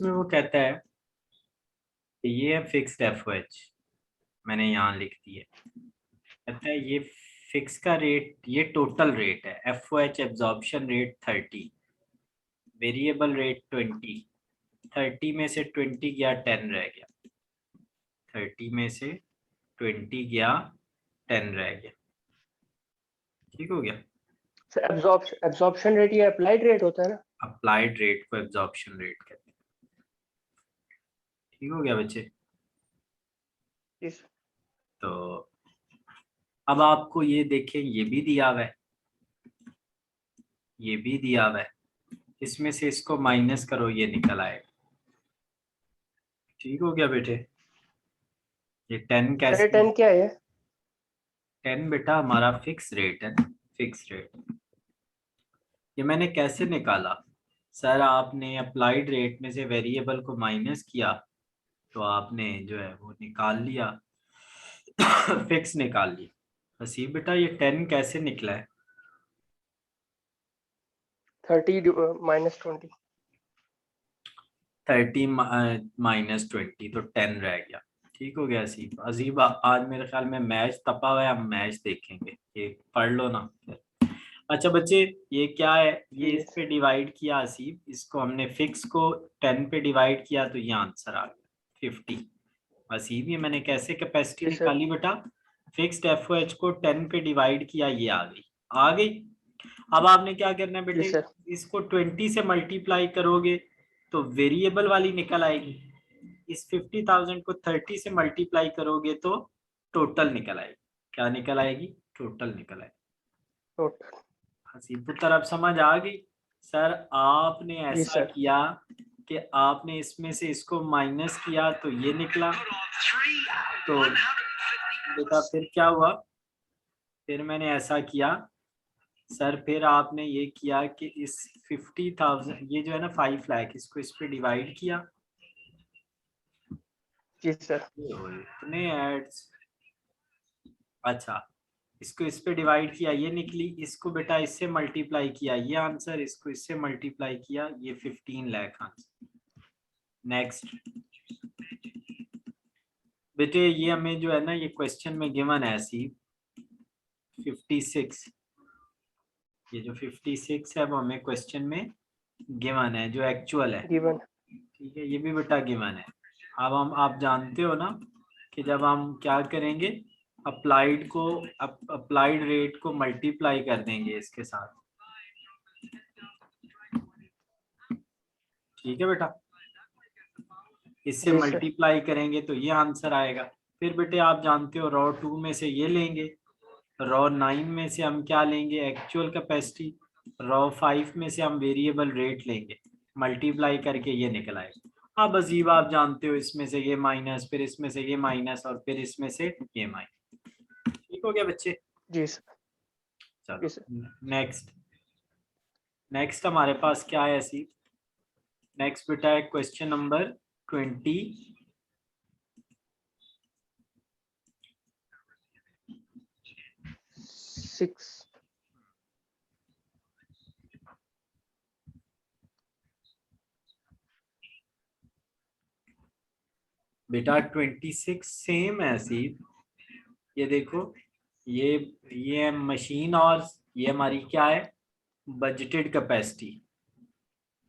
इसमें वो कहता है कि ये है फिक्स्ड एफ ओ एच, मैंने यहाँ लिख दी है। कहता है ये फिक्स का रेट, ये टोटल रेट है, F O H absorption rate 30, variable rate 20, 30 में से 20 गया 10 रह गया, 30 में से 20 गया 10 रह गया, ठीक हो गया। एब्जॉर्प्शन रेट ये अप्लाइड रेट होता है ना? अप्लाइड रेट को एब्जॉर्प्शन रेट कहते हैं, ठीक हो गया बच्चे। Yes. तो अब आपको ये देखें, ये भी दिया हुआ है, ये भी दिया हुआ है, इसमें से इसको माइनस करो, ये निकल आएगा, ठीक हो गया बेटे। ये 10 सर कैसे, 10 क्या है? 10 बेटा हमारा फिक्स रेट है, फिक्स रेट। ये मैंने कैसे निकाला सर, आपने अप्लाइड रेट में से वेरिएबल को माइनस किया तो आपने जो है वो निकाल लिया, फिक्स निकाल लिया। हसीब बेटा ये 10 कैसे निकला है? 30 माइनस 20। 30 माइनस 20 तो 10 रह गया, ठीक हो गया। अजीब अजीब आज मेरे ख्याल में मैच तपा हुआ है, हम मैच देखेंगे, ये पढ़ लो ना। अच्छा बच्चे, ये क्या है, ये इस Yes. पे डिवाइड किया असीब, इसको हमने फिक्स को 10 पे डिवाइड किया तो ये आंसर आ गया 50। असीब ये मैंने कैसे कैपेसिटी जी सर। निकाली बेटा, फिक्स्ड एफ ओ एच को 10 पे डिवाइड किया, ये आ गई, आ गई। अब आपने क्या करना है जी बेटे, सर। इसको 20 से मल्टीप्लाई करोगे तो वेरिएबल वाली निकल आएगी, इस 50,000 को 30 से मल्टीप्लाई करोगे तो टोटल निकल आएगी। क्या निकल आएगी? टोटल निकल आएगी। टोटल। हसीब को तरफ समझ आ गई? सर आपने जी ऐसा सर। किया कि आपने इसमें से इसको माइनस किया तो ये निकला, तो बेटा फिर क्या हुआ, फिर मैंने ऐसा किया सर, फिर आपने ये किया कि इस 50,000, ये जो है ना 5 लाख, इसको इस पे डिवाइड किया, जी सर। इतने एड्स, अच्छा इसको इस पे डिवाइड किया, ये निकली, इसको बेटा इससे मल्टीप्लाई किया, ये आंसर, इसको इससे मल्टीप्लाई किया, ये 15 लाख आंसर। नेक्स्ट बेटे, ये हमें जो है ना, ये क्वेश्चन में गिवन है ऐसी 56, ये जो 56 है वो हमें क्वेश्चन में गिवन है, जो एक्चुअल है, गिवन। ठीक है, ये भी बेटा गिवन है। अब हम, आप जानते हो ना कि जब हम क्या करेंगे, अप्लाइड को, अप्लाइड रेट को मल्टीप्लाई कर देंगे इसके साथ, ठीक है बेटा, इससे जी सर। मल्टीप्लाई करेंगे तो ये आंसर आएगा। फिर बेटे आप जानते हो रॉ 2 में से ये लेंगे, रॉ 9 में से हम क्या लेंगे, एक्चुअल कैपेसिटी, रॉ 5 में से हम वेरिएबल रेट लेंगे, मल्टीप्लाई करके ये निकल आएगा। अब अजीब आप जानते हो, इसमें से ये माइनस, फिर इसमें से ये माइनस, और फिर इसमें से ये माइनस, ठीक हो गया बच्चे। जी सर। जी सर। चलो नेक्स्ट, नेक्स्ट हमारे पास क्या है ऐसी, नेक्स्ट बेटा है क्वेश्चन नंबर 20। सिक्स। बेटा 26 सेम है ऐसी, ये देखो, ये ये मशीन, और ये हमारी क्या है, बजटेड कैपेसिटी,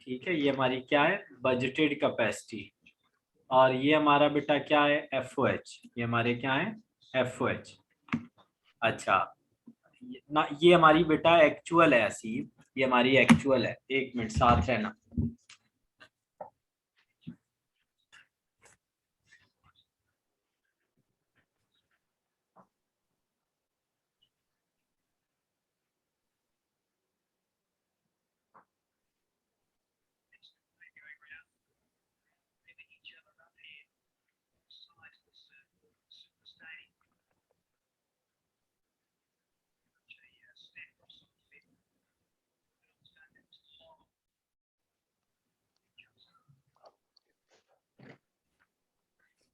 ठीक है, ये हमारी क्या है, बजटेड कैपेसिटी, और ये हमारा बेटा क्या है, एफ ओ एच, ये हमारे क्या है, एफ ओ एच। अच्छा ना, ये हमारी बेटा एक्चुअल है ऐसी, ये हमारी एक्चुअल है, एक मिनट साथ रहना।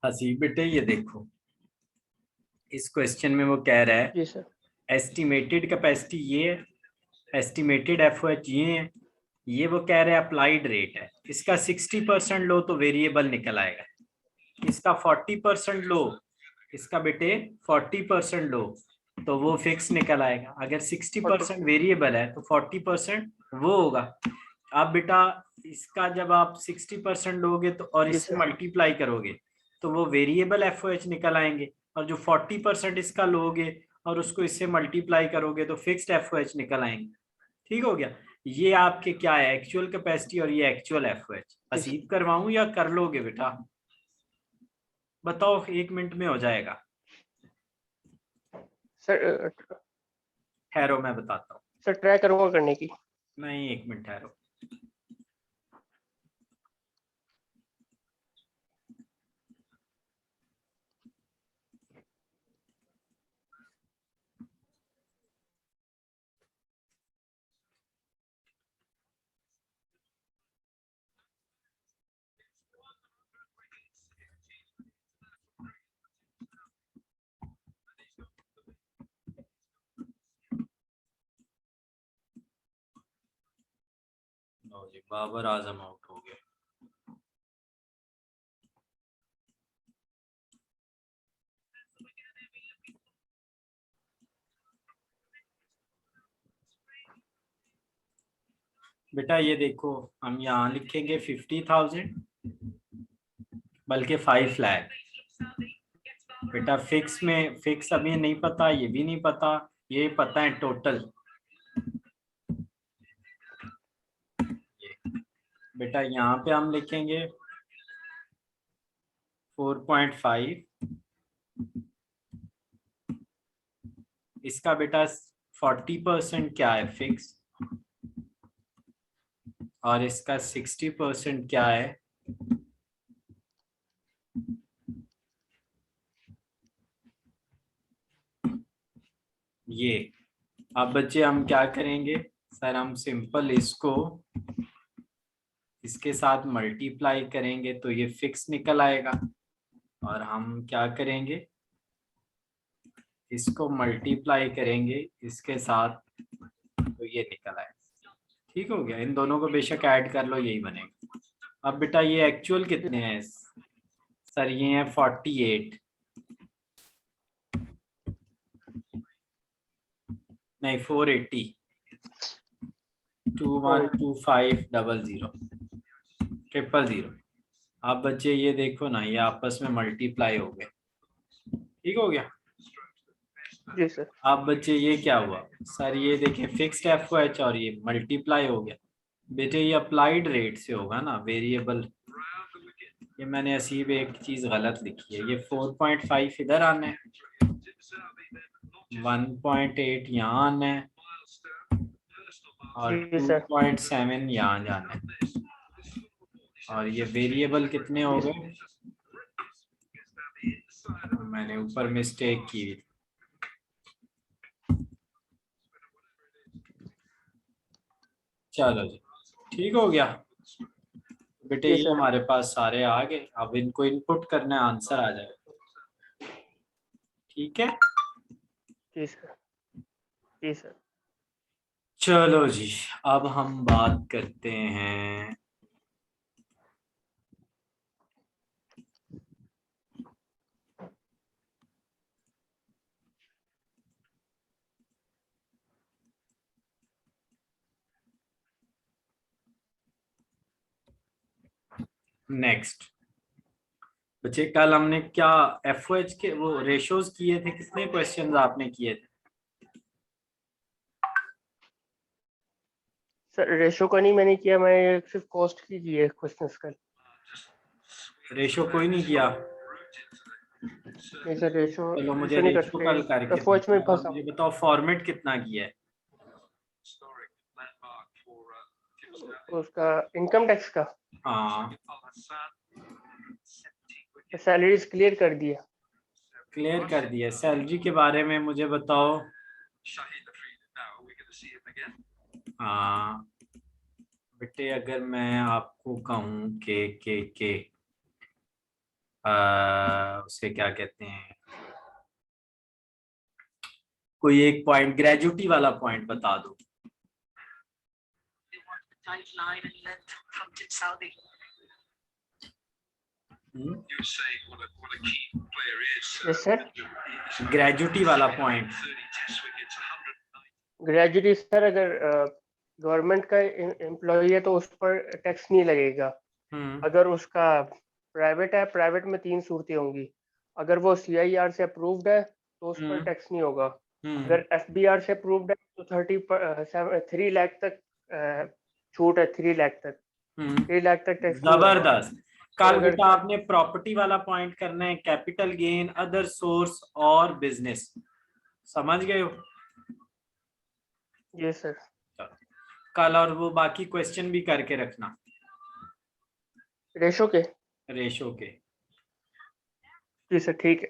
हसी बेटे ये देखो, इस क्वेश्चन में वो कह रहा है जी सर। एस्टिमेटेड कैपेसिटी ये है, एस्टिमेटेड एफ ओ एच ये है, ये वो कह रहे हैं अप्लाइड रेट है, इसका 60% लो तो वेरिएबल निकल आएगा, इसका 40% लो, इसका बेटे 40% लो तो वो फिक्स निकल आएगा। अगर 60% वेरिएबल है तो 40% वो होगा। अब बेटा इसका जब आप 60% लोगे तो और जी इससे सर। मल्टीप्लाई करोगे तो वो वेरिएबल एफओएच निकल आएंगे, और जो 40% इसका लोगे और उसको इससे मल्टीप्लाई करोगे तो फिक्स्ड एफओएच निकल आएंगे। ठीक हो गया। ये आपके क्या है, एक्चुअल कैपेसिटी और ये एक्चुअल एफओएच। जी सर। असीब करवाऊं या कर लोगे बेटा? बताओ, 1 मिनट में हो जाएगा। सर ठहरो मैं बताता हूँ। सर ट्राई करूंगा करने की। नहीं, 1 मिनट ठहरो। लो जी, बाबर आजम आउट हो गए। बेटा ये देखो, हम यहाँ लिखेंगे 50,000, बल्कि 5 लाख। बेटा फिक्स में, फिक्स अभी नहीं पता, ये भी नहीं पता, ये पता है टोटल। बेटा यहाँ पे हम लिखेंगे 4.5, इसका बेटा 40% क्या है फिक्स, और इसका 60% क्या है, ये। अब बच्चे हम क्या करेंगे सर, हम सिंपल इसको इसके साथ मल्टीप्लाई करेंगे तो ये फिक्स निकल आएगा, और हम क्या करेंगे, इसको मल्टीप्लाई करेंगे इसके साथ तो ये निकल आएगा। ठीक हो गया। इन दोनों को बेशक ऐड कर लो, यही बनेगा। अब बेटा ये एक्चुअल कितने हैं सर? ये है 48, नहीं 480, 212500 000। आप बच्चे ये देखो ना, ये आपस में मल्टीप्लाई हो गए। ठीक हो गया। जी सर। आप बच्चे ये क्या हुआ सर, ये देखें फिक्स्ड एफओएच और ये मल्टीप्लाई हो गया। बेटे ये अप्लाइड रेट से होगा ना, वेरिएबल। ये मैंने असीब एक चीज गलत लिखी है, ये 4.5 इधर आना है, 1.8 यहाँ आना है, और जी सर। 2.7 यहाँ जाना है। और ये वेरिएबल कितने हो जी गए, मैंने ऊपर मिस्टेक की। चलो जी, ठीक हो गया। बेटे जी ये सर। हमारे पास सारे आ गए, अब इनको इनपुट करना है, आंसर आ जाएगा। ठीक है। जी सर। जी सर। चलो जी, अब हम बात करते हैं नेक्स्ट। बच्चे कल हमने क्या एफओएच के वो रेशोज किए थे, कितने क्वेश्चंस आपने किए थे? सर रेशो का नहीं मैंने किया, मैं सिर्फ कॉस्ट की है क्वेश्चंस का। रेशो कोई नहीं किया? नहीं सर, रेशो चलो मुझे रेशो नहीं कर रेशो सकते, कल करके एफओएच में दीजिएगा। फंसा मुझे हूँ। बताओ फॉर्मेट कितना किया है? उसका इनकम टैक्स का हाँ, सैलरीज क्लियर कर दिया। क्लियर कर दिया। सैलरी के बारे में मुझे बताओ। हाँ बेटे, अगर मैं आपको कहूँ के उसे क्या कहते हैं, कोई एक पॉइंट, ग्रेजुटी वाला पॉइंट बता दो। 5'9" in length, pumped in Saudi. हम्म, You're saying what a key player is. Yes, sir. Gratuity वाला point 30 test wickets, 190. Gratuity sir अगर गवर्नमेंट का एम्प्लॉय है तो उस पर टैक्स नहीं लगेगा। अगर उसका प्राइवेट है, प्राइवेट में 3 सूरतें होंगी। अगर वो CIR से अप्रूव्ड है तो उस पर टैक्स नहीं होगा। अगर FBR से अप्रूव्ड है तो 3 लाख तक छूट है। 3 लाख तक 3 लाख तक टैक्स नहीं होगा। जबरदस्त। कल अगर- बेटा आपने प्रॉपर्टी वाला पॉइंट करना है, कैपिटल गेन, अदर सोर्स और बिजनेस। समझ गए हो? जी सर। कल और वो बाकी क्वेश्चन भी करके रखना रेशो के। रेशो के। जी सर ठीक है।